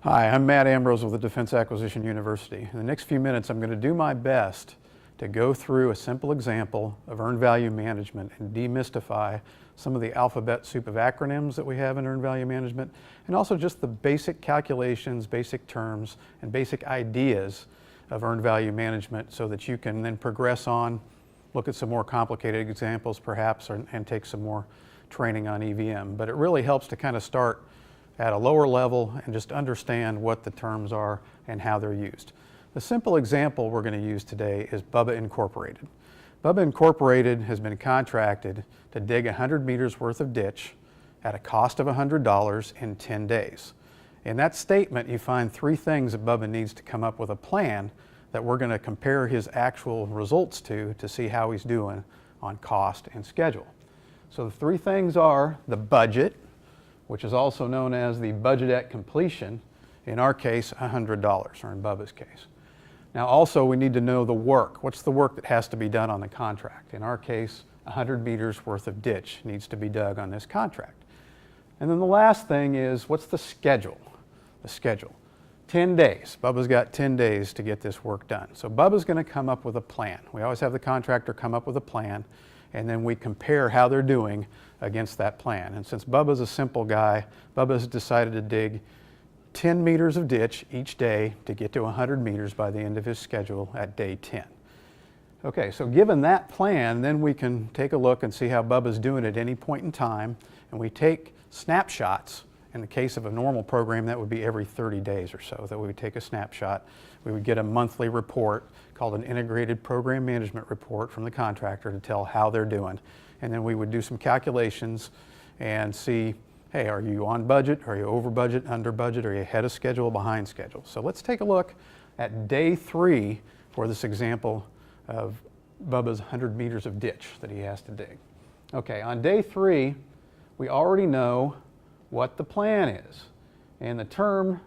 Hi, I'm Matt Ambrose with the Defense Acquisition University. In the next few minutes, I'm going to do my best to go through a simple example of earned value management and demystify some of the alphabet soup of acronyms that we have in earned value management, and also just the basic calculations, basic terms, and basic ideas of earned value management so that you can then progress on, look at some more complicated examples perhaps, and take some more training on EVM. But it really helps to kind of start at a lower level and just understand what the terms are and how they're used. The simple example we're going to use today is Bubba Incorporated. Bubba Incorporated has been contracted to dig 100 meters worth of ditch at a cost of $100 in 10 days. In that statement, you find three things that Bubba needs to come up with a plan that we're going to compare his actual results to see how he's doing on cost and schedule. So the three things are the budget, which is also known as the budget at completion, in our case $100, or in Bubba's case. Now also we need to know the work. What's the work that has to be done on the contract? In our case, 100 meters worth of ditch needs to be dug on this contract. And then the last thing is, what's the schedule? The schedule. 10 days. Bubba's got 10 days to get this work done. So Bubba's going to come up with a plan. We always have the contractor come up with a plan, and then we compare how they're doing against that plan. And since Bubba's a simple guy, Bubba's decided to dig 10 meters of ditch each day to get to 100 meters by the end of his schedule at day 10. Okay, so given that plan, then we can take a look and see how Bubba's doing at any point in time, and we take snapshots. In the case of a normal program, that would be every 30 days or so that we would take a snapshot. We would get a monthly report called an Integrated Program Management Report from the contractor to tell how they're doing. And then we would do some calculations and see, hey, are you on budget? Are you over budget, under budget? Are you ahead of schedule, behind schedule? So let's take a look at day 3 for this example of Bubba's 100 meters of ditch that he has to dig. Okay, on day 3, we already know what the plan is. And the term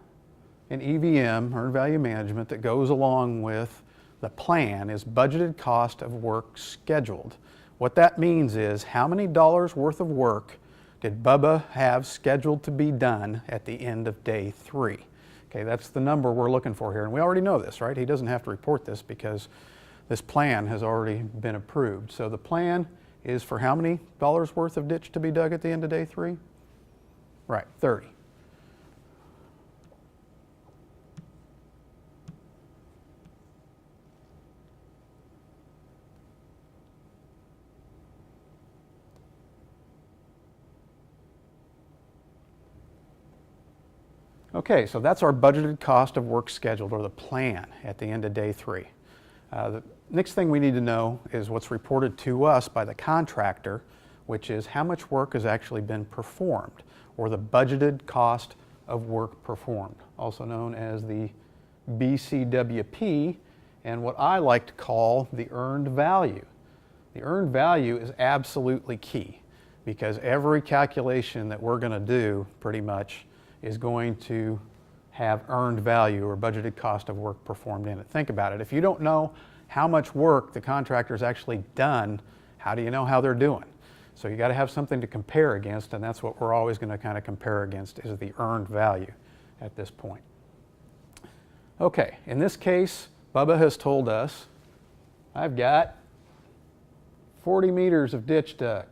in EVM, Earned Value Management, that goes along with the plan is budgeted cost of work scheduled. What that means is, how many dollars worth of work did Bubba have scheduled to be done at the end of day 3? Okay, that's the number we're looking for here. And we already know this, right? He doesn't have to report this because this plan has already been approved. So the plan is for how many dollars worth of ditch to be dug at the end of day 3? Right, 30. Okay, so that's our budgeted cost of work scheduled, or the plan, at the end of day 3. The next thing we need to know is what's reported to us by the contractor, which is how much work has actually been performed, or the budgeted cost of work performed, also known as the BCWP, and what I like to call the earned value. The earned value is absolutely key, because every calculation that we're going to do pretty much is going to have earned value, or budgeted cost of work performed in it. Think about it. If you don't know how much work the contractor's actually done, how do you know how they're doing? So you got to have something to compare against, and that's what we're always going to kind of compare against, is the earned value at this point. Okay, in this case, Bubba has told us, I've got 40 meters of ditch dug.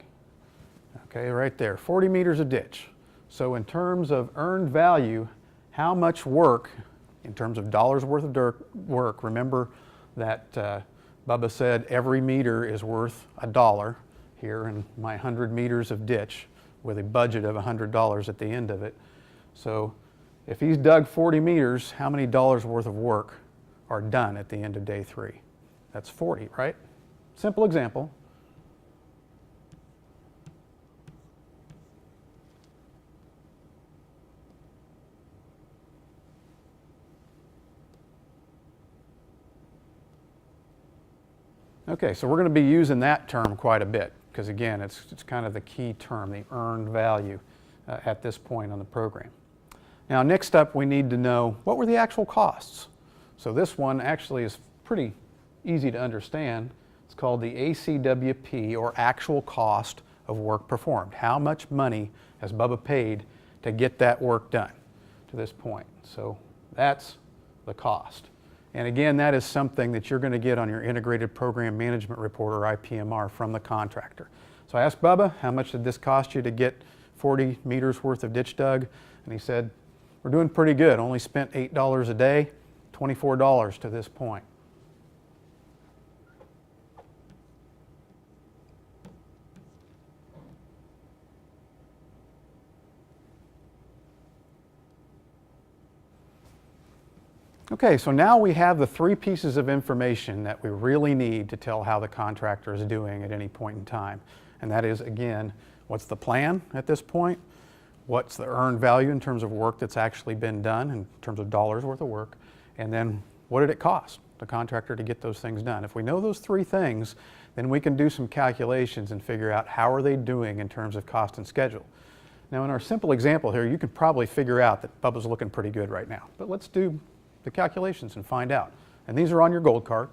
Okay, right there, 40 meters of ditch. So in terms of earned value, how much work, in terms of dollars worth of work, remember that Bubba said every meter is worth $1 here in my 100 meters of ditch with a budget of $100 at the end of it. So if he's dug 40 meters, how many dollars worth of work are done at the end of day 3? That's 40, right? Simple example. Okay, so we're going to be using that term quite a bit because, again, it's kind of the key term, the earned value at this point on the program. Now, next up, we need to know what were the actual costs. So this one actually is pretty easy to understand. It's called the ACWP, or actual cost of work performed. How much money has Bubba paid to get that work done, to this point. So that's the cost. And again, that is something that you're going to get on your Integrated Program Management Report, or IPMR, from the contractor. So I asked Bubba, how much did this cost you to get 40 meters worth of ditch dug? And he said, we're doing pretty good. Only spent $8 a day, $24 to this point. Okay, so now we have the three pieces of information that we really need to tell how the contractor is doing at any point in time. And that is, again, what's the plan at this point? What's the earned value in terms of work that's actually been done, in terms of dollars worth of work? And then what did it cost the contractor to get those things done? If we know those three things, then we can do some calculations and figure out how are they doing in terms of cost and schedule. Now, in our simple example here, you can probably figure out that Bubba's looking pretty good right now. But let's do the calculations and find out. And these are on your gold card.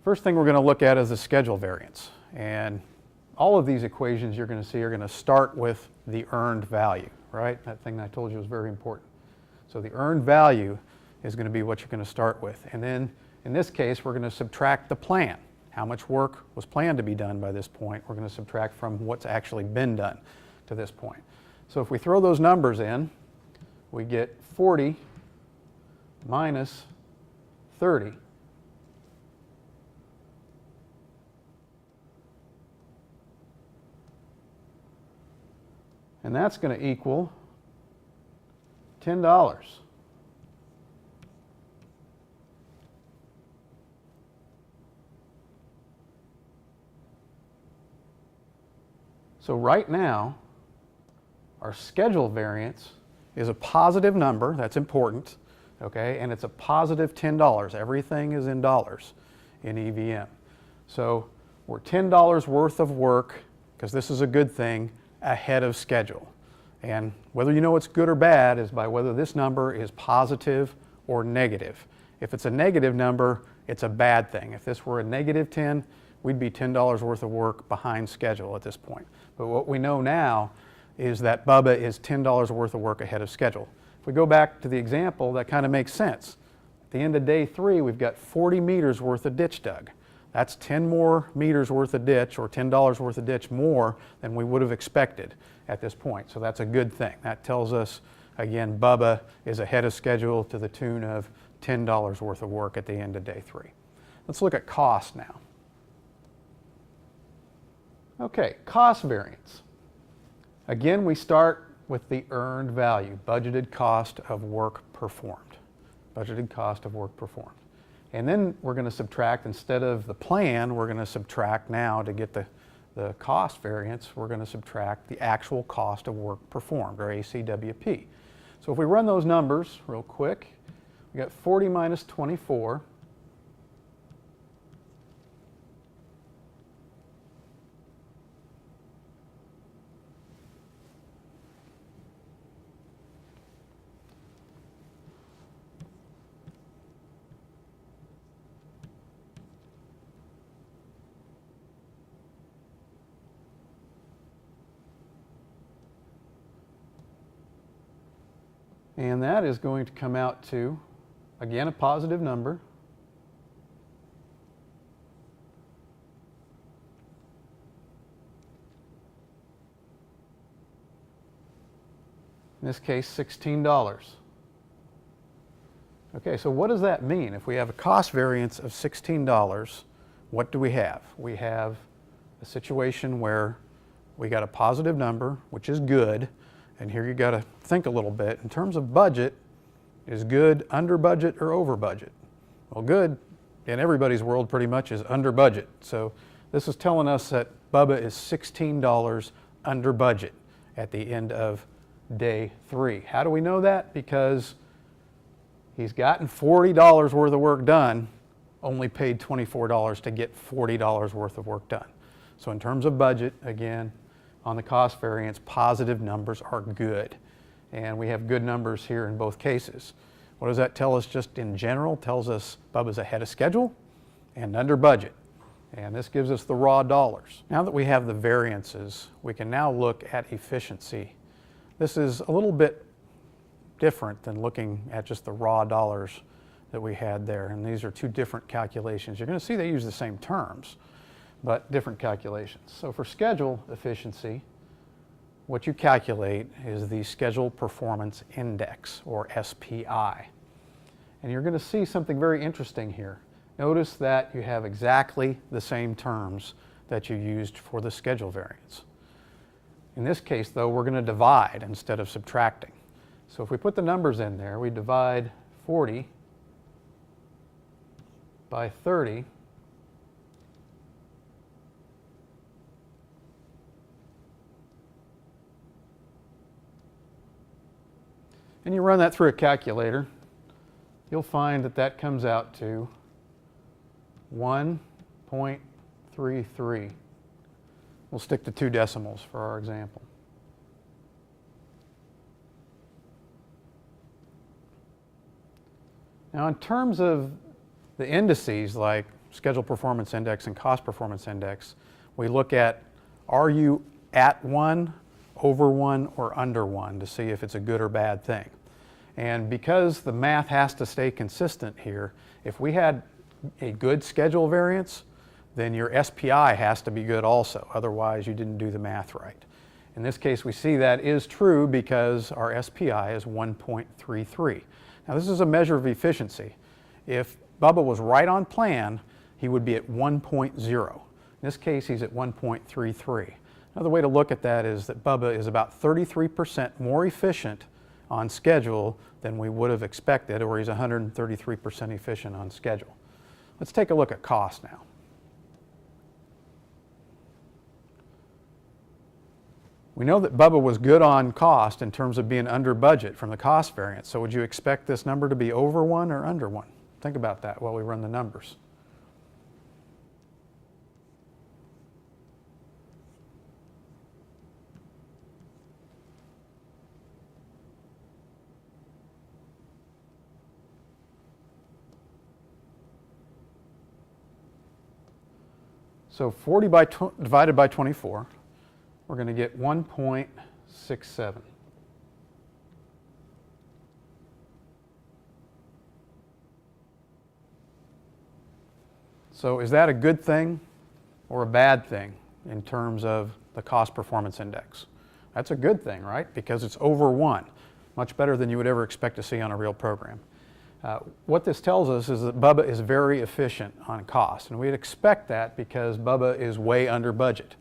First thing we're going to look at is the schedule variance. And all of these equations you're going to see are going to start with the earned value, right? That thing I told you was very important. So the earned value is going to be what you're going to start with. And then in this case, we're going to subtract the plan. How much work was planned to be done by this point? We're going to subtract from what's actually been done to this point. So if we throw those numbers in, we get 40 minus 30. And that's going to equal $10. So right now, our schedule variance is a positive number. That's important, okay? And it's a positive $10. Everything is in dollars in EVM. So we're $10 worth of work, because this is a good thing, ahead of schedule. And whether you know it's good or bad is by whether this number is positive or negative. If it's a negative number, it's a bad thing. If this were a negative 10, we'd be $10 worth of work behind schedule at this point. But what we know now is that Bubba is $10 worth of work ahead of schedule. If we go back to the example, that kind of makes sense. At the end of day 3, we've got 40 meters worth of ditch dug. That's 10 more meters worth of ditch, or $10 worth of ditch more than we would have expected at this point. So that's a good thing. That tells us, again, Bubba is ahead of schedule to the tune of $10 worth of work at the end of day 3. Let's look at cost now. Okay, cost variance. Again, we start with the earned value, budgeted cost of work performed. Budgeted cost of work performed. And then we're going to subtract, instead of the plan, we're going to subtract now to get the cost variance, we're going to subtract the actual cost of work performed, or ACWP. So if we run those numbers real quick, we got 40 minus 24. And that is going to come out to, again, a positive number. In this case, $16. Okay, so what does that mean? If we have a cost variance of $16, what do we have? We have a situation where we got a positive number, which is good. And here you got to think a little bit. In terms of budget, is good under budget or over budget? Well, good in everybody's world pretty much is under budget. So this is telling us that Bubba is $16 under budget at the end of day 3. How do we know that? Because he's gotten $40 worth of work done, only paid $24 to get $40 worth of work done. So in terms of budget, again, on the cost variance, positive numbers are good. And we have good numbers here in both cases. What does that tell us just in general? It tells us Bubba's ahead of schedule and under budget. And this gives us the raw dollars. Now that we have the variances, we can now look at efficiency. This is a little bit different than looking at just the raw dollars that we had there. And these are two different calculations. You're going to see they use the same terms, but different calculations. So for schedule efficiency, what you calculate is the Schedule Performance Index, or SPI. And you're going to see something very interesting here. Notice that you have exactly the same terms that you used for the schedule variance. In this case, though, we're going to divide instead of subtracting. So if we put the numbers in there, we divide 40 by 30, and you run that through a calculator, you'll find that that comes out to 1.33. We'll stick to 2 decimals for our example. Now, in terms of the indices like Schedule Performance Index and Cost Performance Index, we look at, are you at 1, over 1, or under 1 to see if it's a good or bad thing. And because the math has to stay consistent here, if we had a good schedule variance, then your SPI has to be good also. Otherwise, you didn't do the math right. In this case, we see that is true because our SPI is 1.33. Now, this is a measure of efficiency. If Bubba was right on plan, he would be at 1.0. In this case, he's at 1.33. Another way to look at that is that Bubba is about 33% more efficient on schedule than we would have expected, or he's 133% efficient on schedule. Let's take a look at cost now. We know that Bubba was good on cost in terms of being under budget from the cost variance. So would you expect this number to be over 1 or under 1? Think about that while we run the numbers. So 40 divided by 24, we're going to get 1.67. So is that a good thing or a bad thing in terms of the Cost Performance Index? That's a good thing, right? Because it's over 1, much better than you would ever expect to see on a real program. What this tells us is that Bubba is very efficient on cost, and we'd expect that because Bubba is way under budget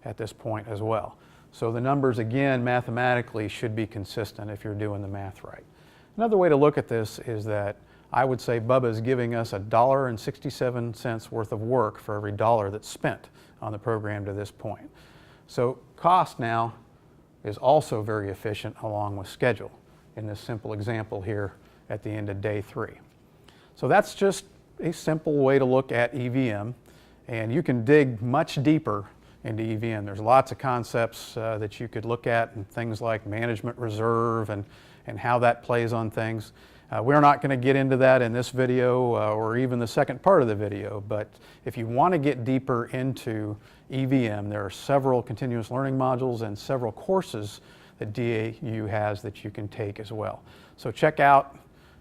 at this point as well. So the numbers, again, mathematically should be consistent if you're doing the math right. Another way to look at this is that I would say Bubba is giving us $1.67 worth of work for every dollar that's spent on the program to this point. So cost now is also very efficient along with schedule in this simple example here at the end of day 3. So that's just a simple way to look at EVM, and you can dig much deeper into EVM. There's lots of concepts that you could look at, and things like management reserve and how that plays on things. We're not going to get into that in this video or even the second part of the video, but if you want to get deeper into EVM, there are several continuous learning modules and several courses that DAU has that you can take as well. So check out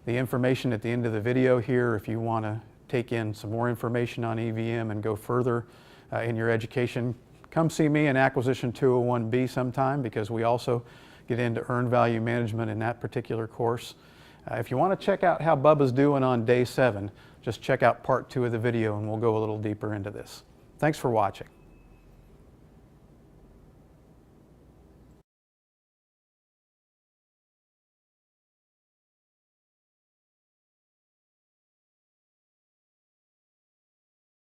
the information at the end of the video here if you want to take in some more information on EVM and go further in your education. Come see me in Acquisition 201B sometime, because we also get into earned value management in that particular course. If you want to check out how Bubba's doing on day 7, just check out part 2 of the video and we'll go a little deeper into this. Thanks for watching.